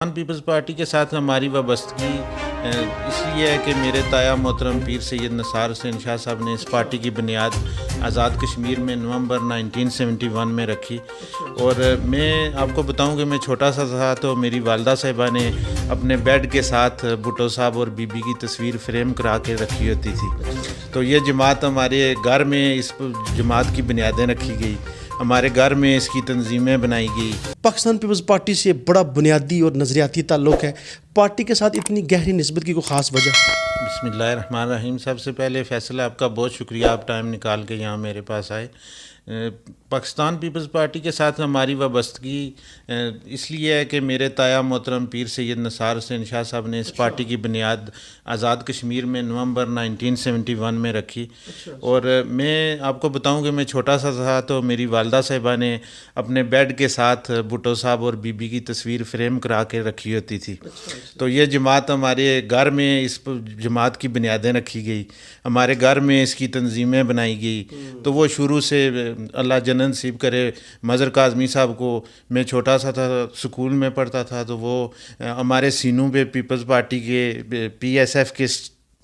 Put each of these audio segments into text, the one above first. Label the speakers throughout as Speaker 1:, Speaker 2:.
Speaker 1: Peoples party کے ساتھ ہماری وابستگی اس لیے ہے کہ میرے تایا محترم پیر سید نثار حسین شاہ صاحب نے اس پارٹی کی بنیاد آزاد کشمیر میں نومبر 1971 میں رکھی، اور میں آپ کو بتاؤں کہ میں چھوٹا سا تھا تو میری والدہ صاحبہ نے اپنے بیڈ کے ساتھ بھٹو صاحب اور بی بی کی تصویر فریم کرا کے رکھی ہوتی تھی۔ تو یہ جماعت ہمارے گھر میں اس جماعت کی بنیادیں رکھی گئی، ہمارے گھر میں اس کی تنظیمیں بنائی گئی۔
Speaker 2: پاکستان پیپلز پارٹی سے بڑا بنیادی اور نظریاتی تعلق ہے، پارٹی کے ساتھ اتنی گہری نسبت کی کوئی خاص وجہ؟
Speaker 1: بسم اللہ الرحمن الرحیم۔ سب سے پہلے فیصل آپ کا بہت شکریہ، آپ ٹائم نکال کے یہاں میرے پاس آئے۔ پاکستان پیپلز پارٹی کے ساتھ ہماری وابستگی اس لیے ہے کہ میرے تایا محترم پیر سید نثار حسین شاہ صاحب نے اس پارٹی کی بنیاد آزاد کشمیر میں نومبر 1971 میں رکھی، اور میں آپ کو بتاؤں کہ میں چھوٹا سا تھا تو میری والدہ صاحبہ نے اپنے بیڈ کے ساتھ بھٹو صاحب اور بی بی کی تصویر فریم کرا کے رکھی ہوتی تھی۔ تو یہ جماعت ہمارے گھر میں اس جماعت کی بنیادیں رکھی گئی، ہمارے گھر میں اس کی تنظیمیں بنائی گئی۔ تو وہ شروع سے اللہ جنت نصیب کرے مظہر کاظمی صاحب کو، میں چھوٹا سا تھا سکول میں پڑھتا تھا تو وہ ہمارے سینوں پہ پیپلز پارٹی کے پی ایس ایف کے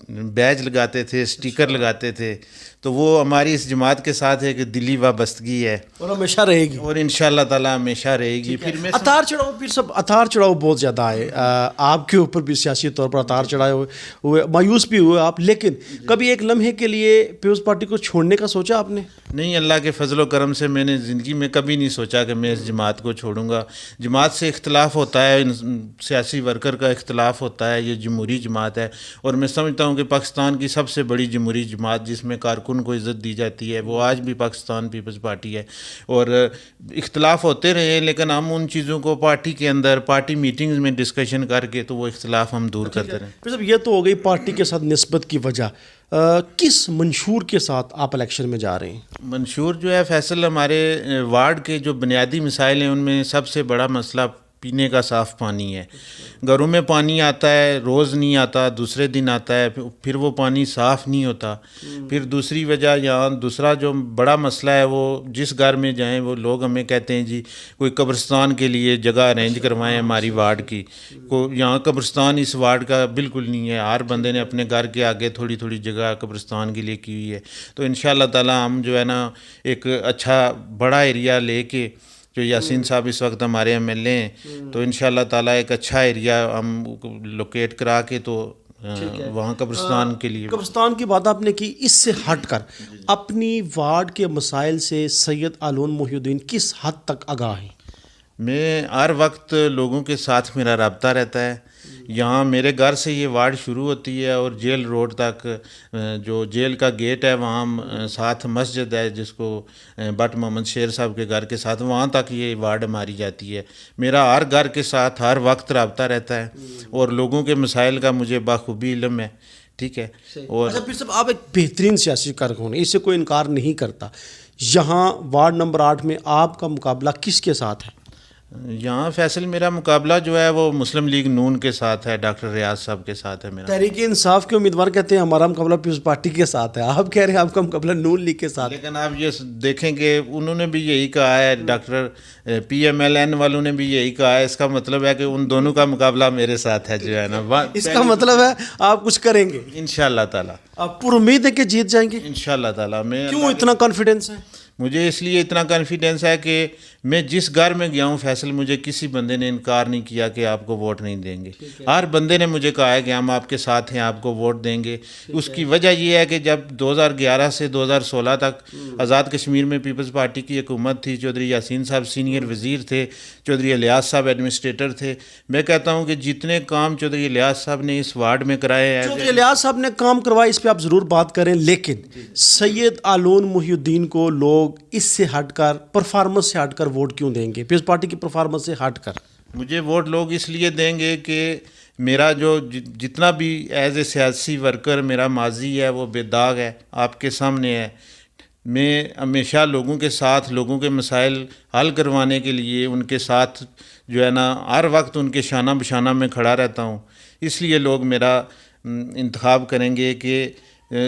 Speaker 1: بیج لگاتے تھے، سٹیکر لگاتے تھے۔ تو وہ ہماری اس جماعت کے ساتھ ایک دلی وابستگی ہے اور
Speaker 2: ہمیشہ رہے گی،
Speaker 1: اور انشاءاللہ تعالی ہمیشہ رہے گی۔ پھر میں
Speaker 2: اتار چڑھاؤ پیر صاحب، اتار چڑھاؤ بہت زیادہ آئے، آپ کے اوپر بھی سیاسی طور پر اتار چڑھائے ہوئے، مایوس بھی ہوئے آپ، لیکن کبھی ایک لمحے کے لیے پیپلز پارٹی کو چھوڑنے کا سوچا آپ نے؟
Speaker 1: نہیں، اللہ کے فضل و کرم سے میں نے زندگی میں کبھی نہیں سوچا کہ میں اس جماعت کو چھوڑوں گا۔ جماعت سے اختلاف ہوتا ہے، سیاسی ورکر کا اختلاف ہوتا ہے، یہ جمہوری جماعت ہے، اور میں سمجھتا ہوں کہ پاکستان کی سب سے بڑی جمہوری جماعت جس میں کارکن کو عزت دی جاتی ہے وہ آج بھی پاکستان پیپلز پارٹی ہے۔ اور اختلاف ہوتے رہے لیکن ہم ان چیزوں کو پارٹی کے اندر پارٹی میٹنگز میں ڈسکشن کر کے تو وہ اختلاف ہم دور کرتے رہے۔
Speaker 2: پھر یہ تو ہو گئی پارٹی کے ساتھ نسبت کی وجہ، کس منشور کے ساتھ آپ الیکشن میں جا رہے ہیں؟
Speaker 1: منشور جو ہے فیصل، ہمارے وارڈ کے جو بنیادی مسائل ہیں ان میں سب سے بڑا مسئلہ پینے کا صاف پانی ہے۔ گھروں میں پانی آتا ہے، روز نہیں آتا، دوسرے دن آتا ہے، پھر وہ پانی صاف نہیں ہوتا۔ پھر دوسری وجہ یہاں دوسرا جو بڑا مسئلہ ہے وہ جس گھر میں جائیں وہ لوگ ہمیں کہتے ہیں جی کوئی قبرستان کے لیے جگہ ارینج کروائیں ہماری وارڈ کی۔ یہاں قبرستان اس وارڈ کا بالکل نہیں ہے، ہر بندے نے اپنے گھر کے آگے تھوڑی تھوڑی جگہ قبرستان کے لیے کی ہوئی ہے۔ تو انشاءاللہ تعالی ہم جو ہے نا ایک اچھا بڑا ایریا لے کے، جو یاسین صاحب اس وقت ہمارے ایم ایل اے ہیں، تو انشاءاللہ تعالیٰ ایک اچھا ایریا ہم لوکیٹ کرا کے تو وہاں قبرستان کے لیے۔
Speaker 2: قبرستان کی بات آپ نے کی، اس سے ہٹ کر اپنی وارڈ کے مسائل سے سید آلون محی الدین کس حد تک آگاہ ہیں؟
Speaker 1: میں ہر وقت لوگوں کے ساتھ میرا رابطہ رہتا ہے۔ یہاں میرے گھر سے یہ وارڈ شروع ہوتی ہے اور جیل روڈ تک، جو جیل کا گیٹ ہے وہاں ساتھ مسجد ہے جس کو بٹ محمد شیر صاحب کے گھر کے ساتھ، وہاں تک یہ وارڈ ہماری جاتی ہے۔ میرا ہر گھر کے ساتھ ہر وقت رابطہ رہتا ہے اور لوگوں کے مسائل کا مجھے بخوبی علم ہے، ٹھیک ہے۔ اور
Speaker 2: اچھا پھر صاحب، آپ ایک بہترین سیاسی کارکن ہیں، اس سے کوئی انکار نہیں کرتا۔ یہاں وارڈ نمبر 8 میں آپ کا مقابلہ کس کے ساتھ ہے؟
Speaker 1: یہاں فیصل میرا مقابلہ جو ہے وہ مسلم لیگ نون کے ساتھ ہے، ڈاکٹر ریاض صاحب کے ساتھ ہے میرا۔
Speaker 2: تحریک انصاف کے امیدوار کہتے ہیں ہمارا مقابلہ پیپلز پارٹی کے ساتھ ہے، آپ کہہ رہے ہیں آپ کا مقابلہ نون لیگ کے ساتھ ہے۔
Speaker 1: لیکن آپ یہ دیکھیں کہ انہوں نے بھی یہی کہا ہے، doctor P M L N والوں نے بھی یہی کہا ہے، اس کا مطلب ہے کہ ان دونوں کا مقابلہ میرے ساتھ ہے جو ہے نا۔
Speaker 2: اس کا مطلب ہے آپ کچھ کریں گے
Speaker 1: انشاءاللہ تعالی،
Speaker 2: آپ پر امید ہے کہ جیت جائیں گے؟
Speaker 1: انشاءاللہ تعالی۔ میں
Speaker 2: کیوں اتنا کانفیڈنس ہے؟
Speaker 1: مجھے اس لیے اتنا کانفیڈنس ہے کہ میں جس گھر میں گیا ہوں فیصل، مجھے کسی بندے نے انکار نہیں کیا کہ آپ کو ووٹ نہیں دیں گے۔ ہر بندے نے مجھے کہا ہے کہ ہم آپ کے ساتھ ہیں، آپ کو ووٹ دیں گے۔ اس کی وجہ یہ ہے کہ جب 2011 سے 2016 تک آزاد کشمیر میں پیپلز پارٹی کی حکومت تھی، چودھری یاسین صاحب سینئر وزیر تھے، چودھری الیاس صاحب ایڈمنسٹریٹر تھے۔ میں کہتا ہوں کہ جتنے کام چودھری الیاس صاحب نے اس وارڈ میں کرائے ہیں،
Speaker 2: چودھری الیاس صاحب نے کام کروائے، اس پہ آپ ضرور بات کریں، لیکن سید آلون محی الدین کو لوگ اس سے ہٹ کر، پرفارمنس سے ہٹ کر ووٹ کیوں دیں گے؟ پیپلز پارٹی کی پرفارمنس سے ہٹ کر
Speaker 1: مجھے ووٹ لوگ اس لیے دیں گے کہ میرا جو جتنا بھی ایز اے سیاسی ورکر میرا ماضی ہے وہ بے داغ ہے، آپ کے سامنے ہے۔ میں ہمیشہ لوگوں کے ساتھ، لوگوں کے مسائل حل کروانے کے لیے ان کے ساتھ جو ہے نا ہر وقت ان کے شانہ بشانہ میں کھڑا رہتا ہوں۔ اس لیے لوگ میرا انتخاب کریں گے کہ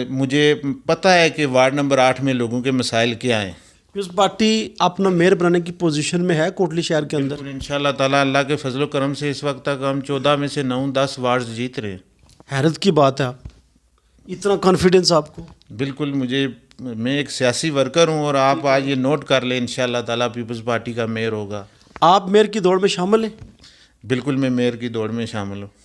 Speaker 1: مجھے پتہ ہے کہ وارڈ نمبر 8 میں لوگوں کے مسائل کیا ہیں۔
Speaker 2: پیپلز پارٹی اپنا میئر بنانے کی پوزیشن میں ہے کوٹلی شہر کے اندر؟
Speaker 1: ان شاء اللہ تعالیٰ اللہ کے فضل و کرم سے اس وقت تک ہم 14 میں سے 9-10 وارڈ جیت رہے ہیں۔
Speaker 2: حیرت کی بات ہے، آپ اتنا کانفیڈنس آپ کو؟
Speaker 1: بالکل، میں ایک سیاسی ورکر ہوں، اور آپ آج یہ نوٹ کر لیں، ان شاء اللہ تعالیٰ پیپلز پارٹی کا میئر ہوگا۔
Speaker 2: آپ میئر کی دوڑ میں شامل ہیں؟
Speaker 1: بالکل، میں میئر کی دوڑ میں شامل ہوں۔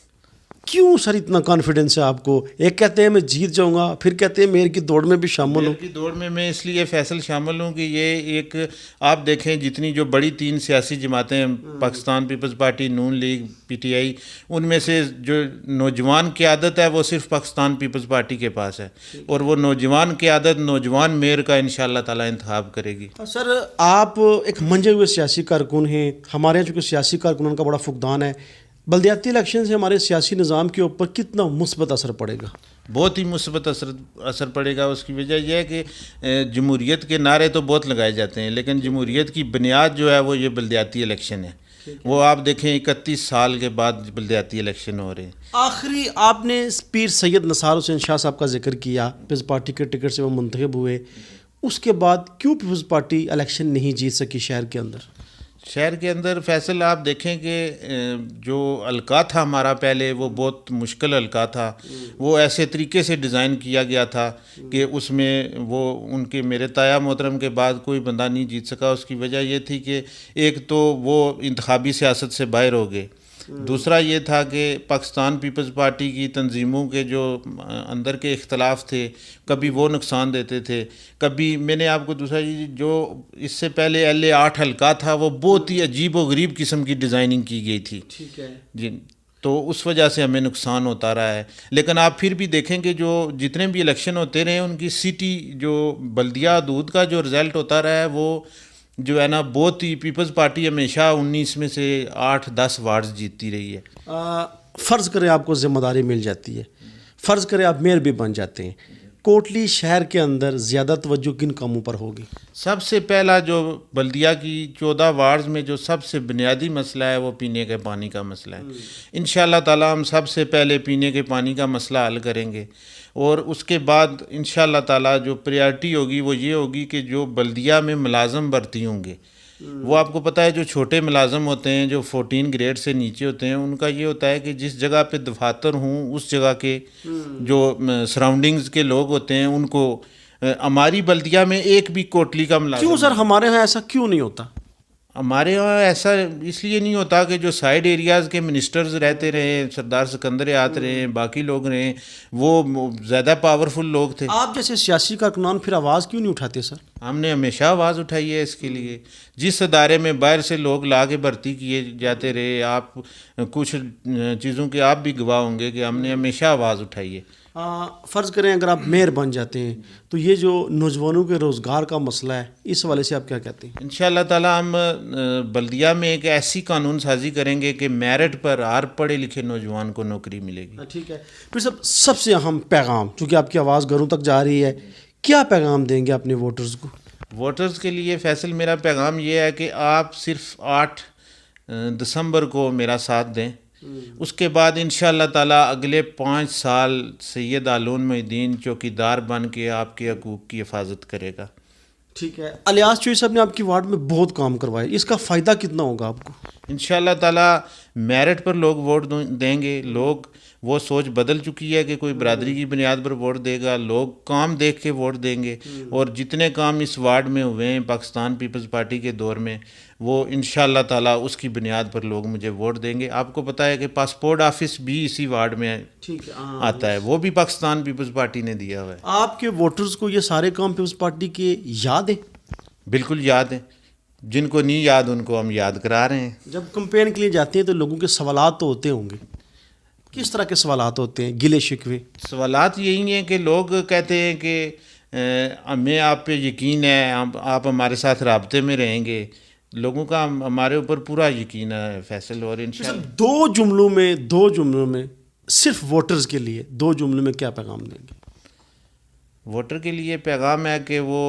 Speaker 2: کیوں سر اتنا کانفیڈنس ہے آپ کو؟ ایک کہتے ہیں میں جیت جاؤں گا، پھر کہتے ہیں میئر کی دوڑ میں بھی شامل ہوں۔
Speaker 1: میئر کی دوڑ میں اس لیے فیصل شامل ہوں کہ یہ ایک، آپ دیکھیں جتنی جو بڑی 3 سیاسی جماعتیں ہیں، Pakistan peoples party, Noon league, P T I, ان میں سے جو نوجوان قیادت ہے وہ صرف پاکستان پیپلز پارٹی کے پاس ہے، اور وہ نوجوان قیادت نوجوان میئر کا انشاءاللہ تعالیٰ انتخاب کرے گی۔
Speaker 2: سر آپ ایک منجے ہوئے سیاسی کارکن ہیں، ہمارے یہاں چونکہ سیاسی کارکنوں کا بڑا فقدان ہے، بلدیاتی الیکشن سے ہمارے سیاسی نظام کے اوپر کتنا مثبت اثر پڑے گا؟
Speaker 1: بہت ہی مثبت اثر پڑے گا۔ اس کی وجہ یہ ہے کہ جمہوریت کے نعرے تو بہت لگائے جاتے ہیں، لیکن جمہوریت کی بنیاد جو ہے وہ یہ بلدیاتی الیکشن ہے۔ وہ آپ دیکھیں 31 سال کے بعد بلدیاتی الیکشن ہو رہے ہیں۔
Speaker 2: آخری آپ نے پیر سید نثار حسین شاہ صاحب کا ذکر کیا، پیپلز پارٹی کے ٹکٹ سے وہ منتخب ہوئے، اس کے بعد کیوں پیپلز پارٹی الیکشن نہیں جیت سکی شہر کے اندر؟
Speaker 1: شہر کے اندر فیصل آپ دیکھیں کہ جو حلقہ تھا ہمارا پہلے، وہ بہت مشکل حلقہ تھا، وہ ایسے طریقے سے ڈیزائن کیا گیا تھا کہ اس میں وہ ان کے میرے تایا محترم کے بعد کوئی بندہ نہیں جیت سکا۔ اس کی وجہ یہ تھی کہ ایک تو وہ انتخابی سیاست سے باہر ہو گئے، دوسرا یہ تھا کہ پاکستان پیپلز پارٹی کی تنظیموں کے جو اندر کے اختلاف تھے، کبھی وہ نقصان دیتے تھے، کبھی میں نے آپ کو دوسرا جو اس سے پہلے LA8 حلقہ تھا وہ بہت ہی عجیب و غریب قسم کی ڈیزائننگ کی گئی تھی
Speaker 2: ٹھیک ہے
Speaker 1: جی، تو اس وجہ سے ہمیں نقصان ہوتا رہا ہے۔ لیکن آپ پھر بھی دیکھیں کہ جو جتنے بھی الیکشن ہوتے رہے ان کی سٹی جو بلدیہ حدود کا جو رزلٹ ہوتا رہا ہے وہ جو ہے نا بہت ہی پیپلز پارٹی ہمیشہ 19 میں سے 8-10 وارڈز جیتتی رہی ہے۔
Speaker 2: فرض کریں آپ کو ذمہ داری مل جاتی ہے، فرض کریں آپ میئر بھی بن جاتے ہیں، کوٹلی شہر کے اندر زیادہ توجہ کن کاموں پر ہوگی؟
Speaker 1: سب سے پہلا جو بلدیہ کی 14 وارڈز میں جو سب سے بنیادی مسئلہ ہے وہ پینے کے پانی کا مسئلہ ہے۔ انشاءاللہ تعالی ہم سب سے پہلے پینے کے پانی کا مسئلہ حل کریں گے، اور اس کے بعد انشاءاللہ تعالی جو پریارٹی ہوگی وہ یہ ہوگی کہ جو بلدیہ میں ملازم بھرتی ہوں گے، وہ آپ کو پتہ ہے جو چھوٹے ملازم ہوتے ہیں جو 14 گریڈ سے نیچے ہوتے ہیں، ان کا یہ ہوتا ہے کہ جس جگہ پہ دفاتر ہوں اس جگہ کے جو سراؤنڈنگز کے لوگ ہوتے ہیں ان کو، ہماری بلدیہ میں ایک بھی کوٹلی کا ملازم،
Speaker 2: کیوں سر ہمارے ہاں ایسا کیوں نہیں ہوتا؟
Speaker 1: ہمارے یہاں ایسا اس لیے نہیں ہوتا کہ جو سائیڈ ایریاز کے منسٹرز رہتے رہے، سردار سکندر آتے رہے، باقی لوگ رہے، وہ زیادہ پاورفل لوگ تھے۔
Speaker 2: آپ جیسے سیاسی کارکنان پھر آواز کیوں نہیں اٹھاتے سر؟
Speaker 1: ہم نے ہمیشہ آواز اٹھائی ہے اس کے لیے، جس ادارے میں باہر سے لوگ لا کے بھرتی کیے جاتے رہے، آپ کچھ چیزوں کے آپ بھی گواہ ہوں گے کہ ہم نے ہمیشہ آواز اٹھائی ہے۔
Speaker 2: فرض کریں اگر آپ میئر بن جاتے ہیں تو یہ جو نوجوانوں کے روزگار کا مسئلہ ہے اس حوالے سے آپ کیا کہتے ہیں؟
Speaker 1: انشاءاللہ تعالی ہم بلدیہ میں ایک ایسی قانون سازی کریں گے کہ میرٹ پر ہر پڑھے لکھے نوجوان کو نوکری ملے گی۔
Speaker 2: ٹھیک ہے، پھر سب سے اہم پیغام، چونکہ آپ کی آواز گھروں تک جا رہی ہے، کیا پیغام دیں گے اپنے ووٹرز کو؟
Speaker 1: ووٹرز کے لیے فیصل میرا پیغام یہ ہے کہ آپ صرف 8 دسمبر کو میرا ساتھ دیں، اس کے بعد انشاءاللہ تعالی اگلے 5 سال سید آلون محی الدین چوکیدار بن کے آپ کے حقوق کی حفاظت کرے گا۔
Speaker 2: ٹھیک ہے، الیاس چوئی صاحب نے آپ کی وارڈ میں بہت کام کروائے، اس کا فائدہ کتنا ہوگا آپ کو؟
Speaker 1: انشاءاللہ تعالی میرٹ پر لوگ ووٹ دیں گے، لوگ وہ سوچ بدل چکی ہے کہ کوئی برادری کی بنیاد پر ووٹ دے گا، لوگ کام دیکھ کے ووٹ دیں گے، اور جتنے کام اس وارڈ میں ہوئے ہیں پاکستان پیپلز پارٹی کے دور میں وہ انشاءاللہ تعالی اس کی بنیاد پر لوگ مجھے ووٹ دیں گے۔ آپ کو پتہ ہے کہ پاسپورٹ آفس بھی اسی وارڈ میں آتا ہے، وہ بھی پاکستان پیپلز پارٹی نے دیا ہوا ہے۔
Speaker 2: آپ کے ووٹرز کو یہ سارے کام پیپلز پارٹی کے یاد ہیں؟
Speaker 1: بالکل یاد ہیں، جن کو نہیں یاد ان کو ہم یاد کرا رہے ہیں۔
Speaker 2: جب کمپین کے لیے جاتے ہیں تو لوگوں کے سوالات تو ہوتے ہوں گے، کس طرح کے سوالات ہوتے ہیں، گلے شکوے؟
Speaker 1: سوالات یہی ہیں کہ لوگ کہتے ہیں کہ ہمیں آپ پہ یقین ہے، آپ ہمارے ساتھ رابطے میں رہیں گے، لوگوں کا ہمارے اوپر پورا یقین ہے فیصل، اور انشاءاللہ
Speaker 2: دو جملوں میں صرف ووٹرز کے لیے 2 جملوں میں کیا پیغام دیں گے؟
Speaker 1: ووٹر کے لیے پیغام ہے کہ وہ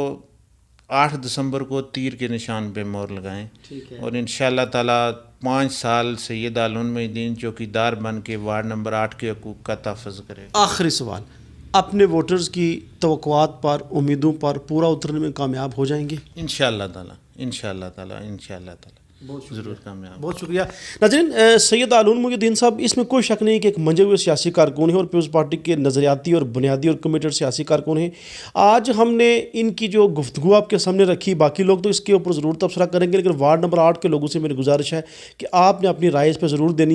Speaker 1: 8 دسمبر کو تیر کے نشان پہ مور لگائیں، اور انشاءاللہ تعالی 5 سال سید آلون محی الدین چوکیدار بن کے وارڈ نمبر 8 کے حقوق کا تحفظ کرے۔
Speaker 2: آخری سوال، اپنے ووٹرز کی توقعات پر امیدوں پر پورا اترنے میں کامیاب ہو جائیں گے؟
Speaker 1: انشاءاللہ تعالی انشاءاللہ تعالی انشاءاللہ تعالی ضرور کامیاب.
Speaker 2: بہت شکریہ. ناظرین، سید علون محی الدین صاحب، اس میں کوئی شک نہیں کہ ایک منجے ہوئے سیاسی کارکن ہیں اور پیپلز پارٹی کے نظریاتی اور بنیادی اور کمیٹڈ سیاسی کارکن ہیں. آج ہم نے ان کی جو گفتگو آپ کے سامنے رکھی، باقی لوگ تو اس کے اوپر ضرور تبصرہ کریں گے، لیکن وارڈ نمبر 8 کے لوگوں سے میری گزارش ہے کہ آپ نے اپنی رائے اس پہ ضرور دینی